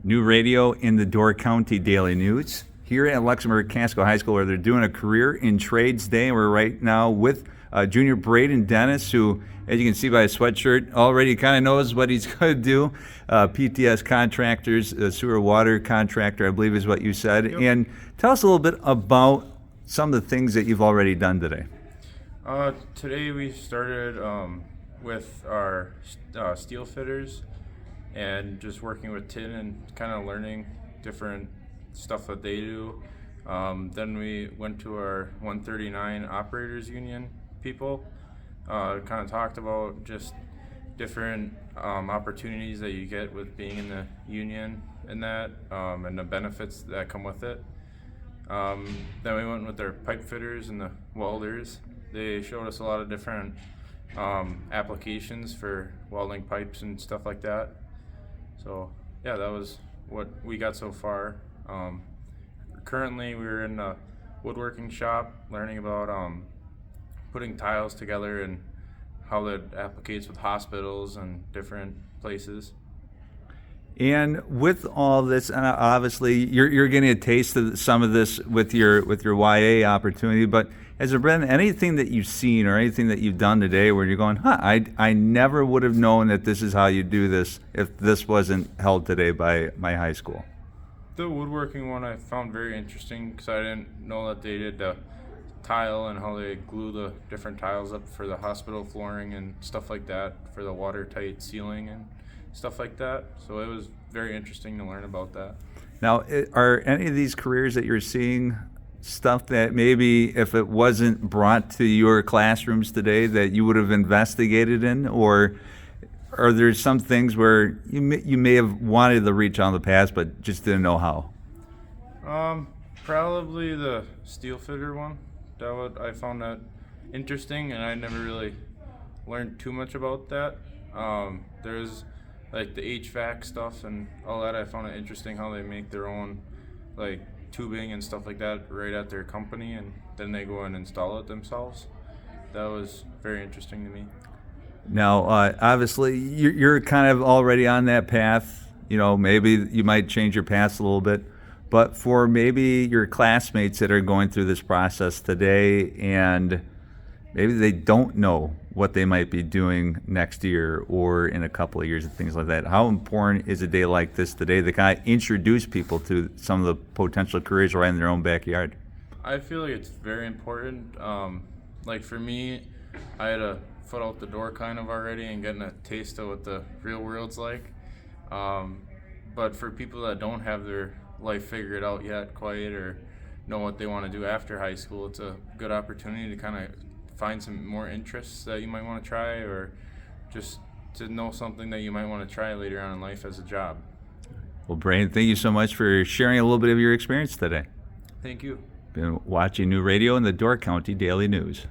New radio in the Door County Daily News here at Luxemburg-Casco High School, where they're doing a Career in Trades Day. We're right now with junior Brayden Denis, who, as you can see by his sweatshirt, already kind of knows what he's going to do. PTS Contractors, sewer water contractor, I believe is what you said. Yep. And tell us a little bit about some of the things that you've already done today. Today we started with our steel fitters and just working with tin and kind of learning different stuff that they do. Then we went to our 139 Operators Union people, kind of talked about just different opportunities that you get with being in the union and that, and the benefits that come with it. Then we went with our pipe fitters and the welders. They showed us a lot of different applications for welding pipes and stuff like that. So yeah, that was what we got so far. Currently we're in a woodworking shop learning about putting tiles together and how that applicates with hospitals and different places. And with all this, obviously, you're getting a taste of some of this with your YA opportunity. But has there been anything that you've seen or anything that you've done today where you're going, I never would have known that this is how you do this if this wasn't held today by my high school? The woodworking one I found very interesting because I didn't know that they did the tile and how they glue the different tiles up for the hospital flooring and stuff like that, for the watertight ceiling and stuff like that. So it was very interesting to learn about that. Now, are any of these careers that you're seeing stuff that maybe if it wasn't brought to your classrooms today that you would have investigated in, or are there some things where you may have wanted to reach out in the past but just didn't know how? Probably the steel fitter one. I found that interesting, and I never really learned too much about that. There's like the HVAC stuff and all that. I found it interesting how they make their own like tubing and stuff like that right at their company, and then they go and install it themselves. That was very interesting to me. Now, obviously, you're kind of already on that path. You know, maybe you might change your path a little bit. But for maybe your classmates that are going through this process today and maybe they don't know what they might be doing next year or in a couple of years and things like that, how important is a day like this today to kind of introduce people to some of the potential careers right in their own backyard? I feel like it's very important. Like for me, I had a foot out the door kind of already and getting a taste of what the real world's like. But for people that don't have their life figured out yet quite or know what they want to do after high school, it's a good opportunity to kind of find some more interests that you might want to try, or just to know something that you might want to try later on in life as a job. Well, Brayden, thank you so much for sharing a little bit of your experience today. Thank you. Been watching New Radio in the Door County Daily News.